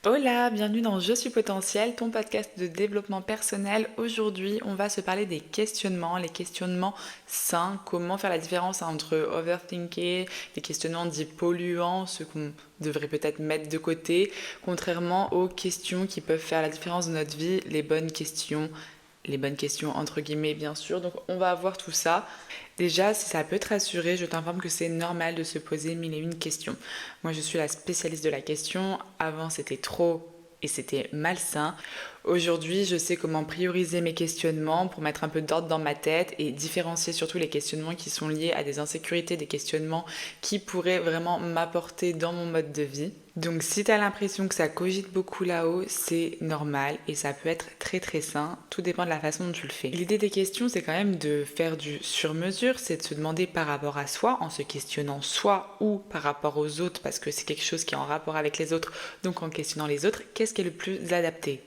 Hola, bienvenue dans Je suis potentiel, ton podcast de développement personnel. Aujourd'hui, on va se parler des questionnements, les questionnements sains, comment faire la différence entre overthinker, les questionnements dits polluants, ceux qu'on devrait peut-être mettre de côté, contrairement aux questions qui peuvent faire la différence dans notre vie, les bonnes questions entre guillemets bien sûr. Donc on va voir tout ça. Déjà, si ça peut te rassurer, je t'informe que c'est normal de se poser mille et une questions. Moi, je suis la spécialiste de la question. Avant, c'était trop et c'était malsain. Aujourd'hui, je sais comment prioriser mes questionnements pour mettre un peu d'ordre dans ma tête et différencier surtout les questionnements qui sont liés à des insécurités, des questionnements qui pourraient vraiment m'apporter dans mon mode de vie. Donc si tu as l'impression que ça cogite beaucoup là-haut, c'est normal et ça peut être très très sain, tout dépend de la façon dont tu le fais. L'idée des questions, c'est quand même de faire du sur-mesure, c'est de se demander par rapport à soi, en se questionnant soi ou par rapport aux autres, parce que c'est quelque chose qui est en rapport avec les autres, donc en questionnant les autres, qu'est-ce qui est le plus adapté.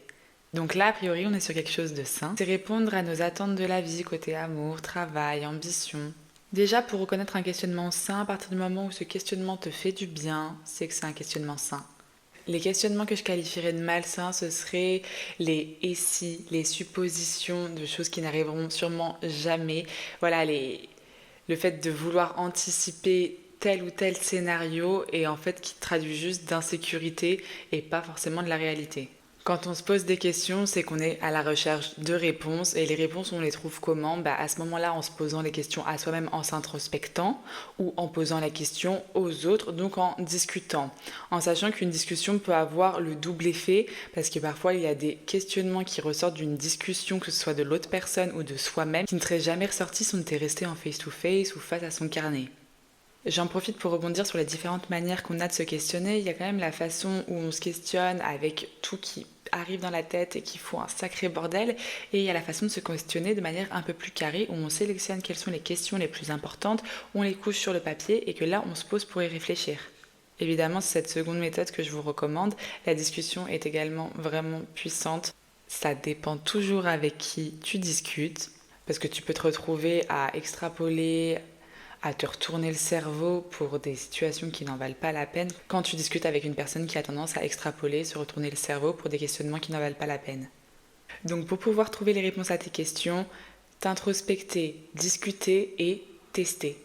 Donc là, a priori, on est sur quelque chose de sain. C'est répondre à nos attentes de la vie, côté amour, travail, ambition. Déjà, pour reconnaître un questionnement sain, à partir du moment où ce questionnement te fait du bien, c'est que c'est un questionnement sain. Les questionnements que je qualifierais de malsains, ce seraient les et si, les suppositions de choses qui n'arriveront sûrement jamais. Voilà, le fait de vouloir anticiper tel ou tel scénario et en fait qui traduit juste d'insécurité et pas forcément de la réalité. Quand on se pose des questions, c'est qu'on est à la recherche de réponses et les réponses on les trouve comment? À ce moment-là en se posant les questions à soi-même en s'introspectant ou en posant la question aux autres, donc en discutant. En sachant qu'une discussion peut avoir le double effet parce que parfois il y a des questionnements qui ressortent d'une discussion, que ce soit de l'autre personne ou de soi-même, qui ne seraient jamais ressortis si on était resté en face-to-face ou face à son carnet. J'en profite pour rebondir sur les différentes manières qu'on a de se questionner. Il y a quand même la façon où on se questionne avec tout qui arrive dans la tête et qui fout un sacré bordel. Et il y a la façon de se questionner de manière un peu plus carrée où on sélectionne quelles sont les questions les plus importantes, on les couche sur le papier et que là on se pose pour y réfléchir. Évidemment, c'est cette seconde méthode que je vous recommande. La discussion est également vraiment puissante. Ça dépend toujours avec qui tu discutes parce que tu peux te retrouver à extrapoler, à te retourner le cerveau pour des situations qui n'en valent pas la peine quand tu discutes avec une personne qui a tendance à extrapoler, se retourner le cerveau pour des questionnements qui n'en valent pas la peine. Donc pour pouvoir trouver les réponses à tes questions, t'introspecter, discuter et tester.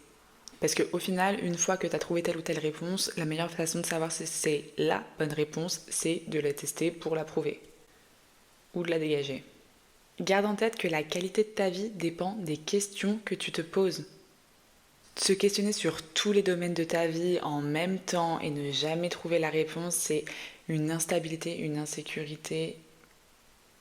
Parce qu'au final, une fois que tu as trouvé telle ou telle réponse, la meilleure façon de savoir si c'est la bonne réponse, c'est de la tester pour la prouver ou de la dégager. Garde en tête que la qualité de ta vie dépend des questions que tu te poses. Se questionner sur tous les domaines de ta vie en même temps et ne jamais trouver la réponse, c'est une instabilité, une insécurité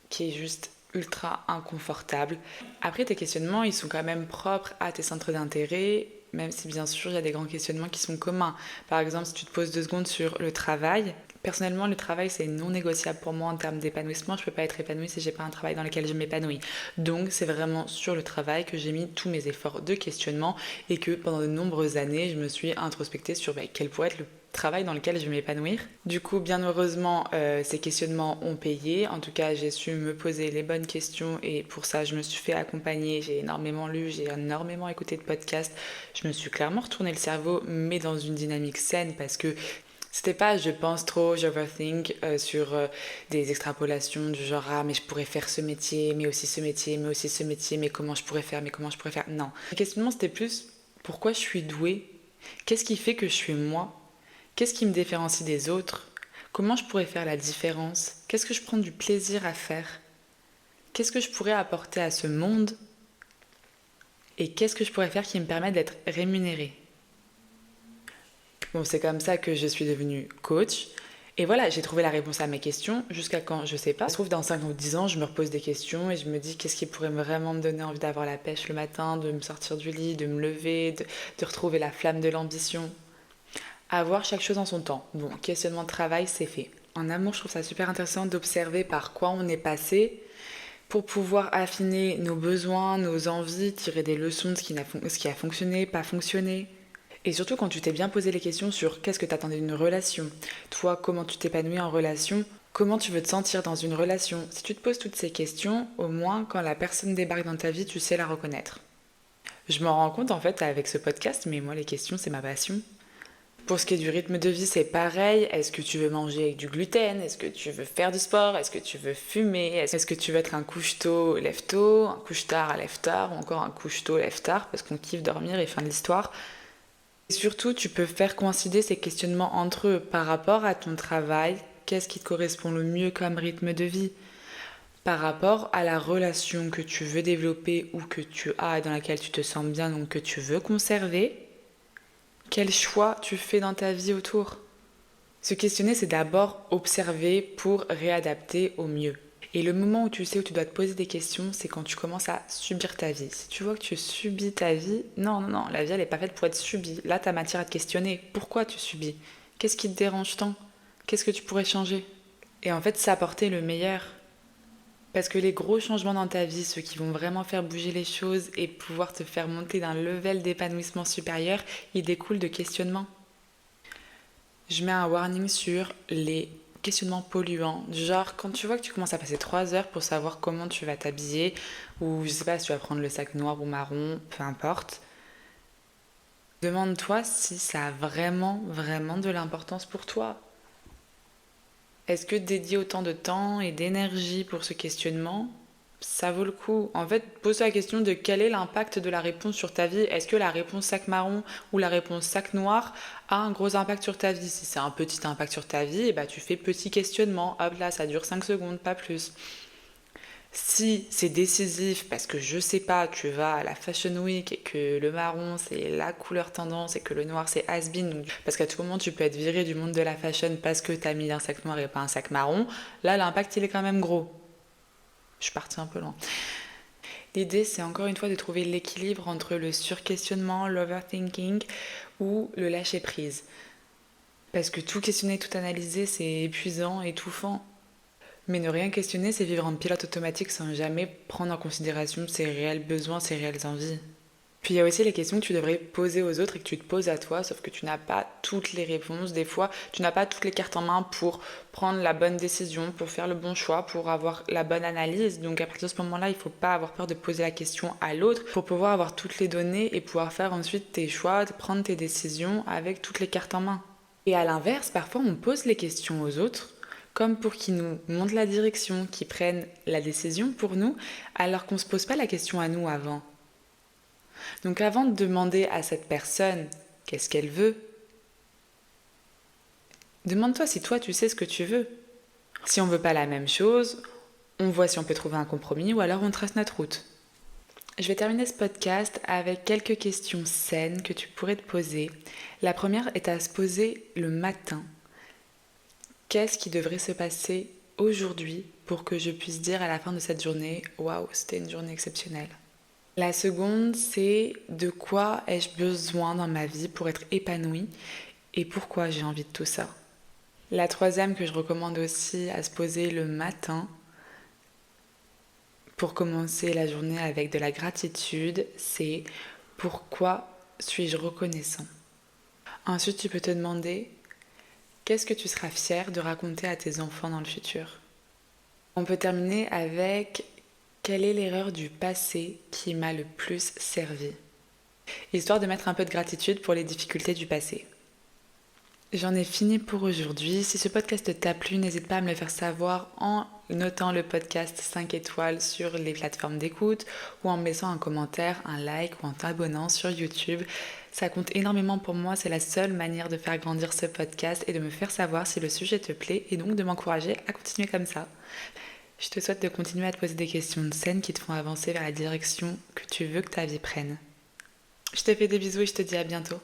qui est juste ultra inconfortable. Après, tes questionnements, ils sont quand même propres à tes centres d'intérêt, même si bien sûr, il y a des grands questionnements qui sont communs. Par exemple, si tu te poses 2 secondes sur le travail, personnellement, le travail, c'est non négociable pour moi en termes d'épanouissement. Je ne peux pas être épanouie si j'ai pas un travail dans lequel je m'épanouis. Donc, c'est vraiment sur le travail que j'ai mis tous mes efforts de questionnement et que pendant de nombreuses années, je me suis introspectée sur quel pourrait être le travail dans lequel je vais m'épanouir. Du coup, bien heureusement, ces questionnements ont payé. En tout cas, j'ai su me poser les bonnes questions et pour ça, je me suis fait accompagner. J'ai énormément lu, j'ai énormément écouté de podcasts. Je me suis clairement retourné le cerveau, mais dans une dynamique saine parce que c'était pas je pense trop, j'overthink sur des extrapolations du genre ah mais je pourrais faire ce métier, mais aussi ce métier, mais aussi ce métier, mais comment je pourrais faire, mais comment je pourrais faire. Non. Le questionnement c'était plus pourquoi je suis douée, qu'est-ce qui fait que je suis moi, qu'est-ce qui me différencie des autres, comment je pourrais faire la différence, qu'est-ce que je prends du plaisir à faire, qu'est-ce que je pourrais apporter à ce monde et qu'est-ce que je pourrais faire qui me permet d'être rémunérée. Bon, c'est comme ça que je suis devenue coach. Et voilà, j'ai trouvé la réponse à mes questions jusqu'à quand, je sais pas. Ça se trouve, dans 5 ou 10 ans, je me repose des questions et je me dis qu'est-ce qui pourrait vraiment me donner envie d'avoir la pêche le matin, de me sortir du lit, de me lever, de retrouver la flamme de l'ambition. Avoir chaque chose en son temps. Bon, questionnement de travail, c'est fait. En amour, je trouve ça super intéressant d'observer par quoi on est passé pour pouvoir affiner nos besoins, nos envies, tirer des leçons de ce qui a fonctionné, pas fonctionné. Et surtout quand tu t'es bien posé les questions sur qu'est-ce que tu attendais d'une relation, toi comment tu t'épanouis en relation, comment tu veux te sentir dans une relation. Si tu te poses toutes ces questions, au moins quand la personne débarque dans ta vie, tu sais la reconnaître. Je m'en rends compte en fait avec ce podcast, mais moi les questions c'est ma passion. Pour ce qui est du rythme de vie, c'est pareil. Est-ce que tu veux manger avec du gluten? Est-ce que tu veux faire du sport? Est-ce que tu veux fumer? Est-ce que tu veux être un couche-tôt, lève-tôt, un couche-tard à lève-tard, ou encore un couche-tôt, lève-tard, parce qu'on kiffe dormir et fin de l'histoire. Et surtout, tu peux faire coïncider ces questionnements entre eux par rapport à ton travail. Qu'est-ce qui te correspond le mieux comme rythme de vie? Par rapport à la relation que tu veux développer ou que tu as et dans laquelle tu te sens bien, donc que tu veux conserver. Quel choix tu fais dans ta vie autour? Se questionner, c'est d'abord observer pour réadapter au mieux. Et le moment où tu sais où tu dois te poser des questions, c'est quand tu commences à subir ta vie. Si tu vois que tu subis ta vie, non, la vie elle n'est pas faite pour être subie. Là, tu as matière à te questionner. Pourquoi tu subis? Qu'est-ce qui te dérange tant? Qu'est-ce que tu pourrais changer? Et en fait, s'apporter le meilleur. Parce que les gros changements dans ta vie, ceux qui vont vraiment faire bouger les choses et pouvoir te faire monter d'un level d'épanouissement supérieur, ils découlent de questionnements. Je mets un warning sur les questionnements polluants. Genre, quand tu vois que tu commences à passer 3 heures pour savoir comment tu vas t'habiller, ou je sais pas si tu vas prendre le sac noir ou marron, peu importe, demande-toi si ça a vraiment de l'importance pour toi. Est-ce que dédier autant de temps et d'énergie pour ce questionnement, ça vaut le coup? En fait, pose-toi la question de quel est l'impact de la réponse sur ta vie. Est-ce que la réponse sac marron ou la réponse sac noir a un gros impact sur ta vie? Si c'est un petit impact sur ta vie, tu fais petit questionnement. Hop là, ça dure 5 secondes, pas plus. Si c'est décisif parce que je sais pas, tu vas à la Fashion Week et que le marron c'est la couleur tendance et que le noir c'est has-been, parce qu'à tout moment tu peux être viré du monde de la fashion parce que t'as mis un sac noir et pas un sac marron, là l'impact il est quand même gros. Je suis partie un peu loin. L'idée c'est encore une fois de trouver l'équilibre entre le surquestionnement, l'overthinking ou le lâcher prise. Parce que tout questionner, tout analyser c'est épuisant, étouffant. Mais ne rien questionner, c'est vivre en pilote automatique sans jamais prendre en considération ses réels besoins, ses réelles envies. Puis il y a aussi les questions que tu devrais poser aux autres et que tu te poses à toi, sauf que tu n'as pas toutes les réponses. Des fois, tu n'as pas toutes les cartes en main pour prendre la bonne décision, pour faire le bon choix, pour avoir la bonne analyse. Donc à partir de ce moment-là, il ne faut pas avoir peur de poser la question à l'autre pour pouvoir avoir toutes les données et pouvoir faire ensuite tes choix, prendre tes décisions avec toutes les cartes en main. Et à l'inverse, parfois on pose les questions aux autres comme pour qu'ils nous montrent la direction, qu'ils prennent la décision pour nous, alors qu'on ne se pose pas la question à nous avant. Donc avant de demander à cette personne qu'est-ce qu'elle veut, demande-toi si toi tu sais ce que tu veux. Si on ne veut pas la même chose, on voit si on peut trouver un compromis ou alors on trace notre route. Je vais terminer ce podcast avec quelques questions saines que tu pourrais te poser. La première est à se poser le matin. Qu'est-ce qui devrait se passer aujourd'hui pour que je puisse dire à la fin de cette journée « Waouh, c'était une journée exceptionnelle ». La seconde, c'est de quoi ai-je besoin dans ma vie pour être épanouie et pourquoi j'ai envie de tout ça. La troisième que je recommande aussi à se poser le matin pour commencer la journée avec de la gratitude, c'est pourquoi suis-je reconnaissant. Ensuite, tu peux te demander qu'est-ce que tu seras fier de raconter à tes enfants dans le futur? On peut terminer avec quelle est l'erreur du passé qui m'a le plus servi? Histoire de mettre un peu de gratitude pour les difficultés du passé. J'en ai fini pour aujourd'hui. Si ce podcast t'a plu, n'hésite pas à me le faire savoir en notant le podcast 5 étoiles sur les plateformes d'écoute ou en me laissant un commentaire, un like ou en t'abonnant sur YouTube. Ça compte énormément pour moi, c'est la seule manière de faire grandir ce podcast et de me faire savoir si le sujet te plaît et donc de m'encourager à continuer comme ça. Je te souhaite de continuer à te poser des questions saines qui te font avancer vers la direction que tu veux que ta vie prenne. Je te fais des bisous et je te dis à bientôt.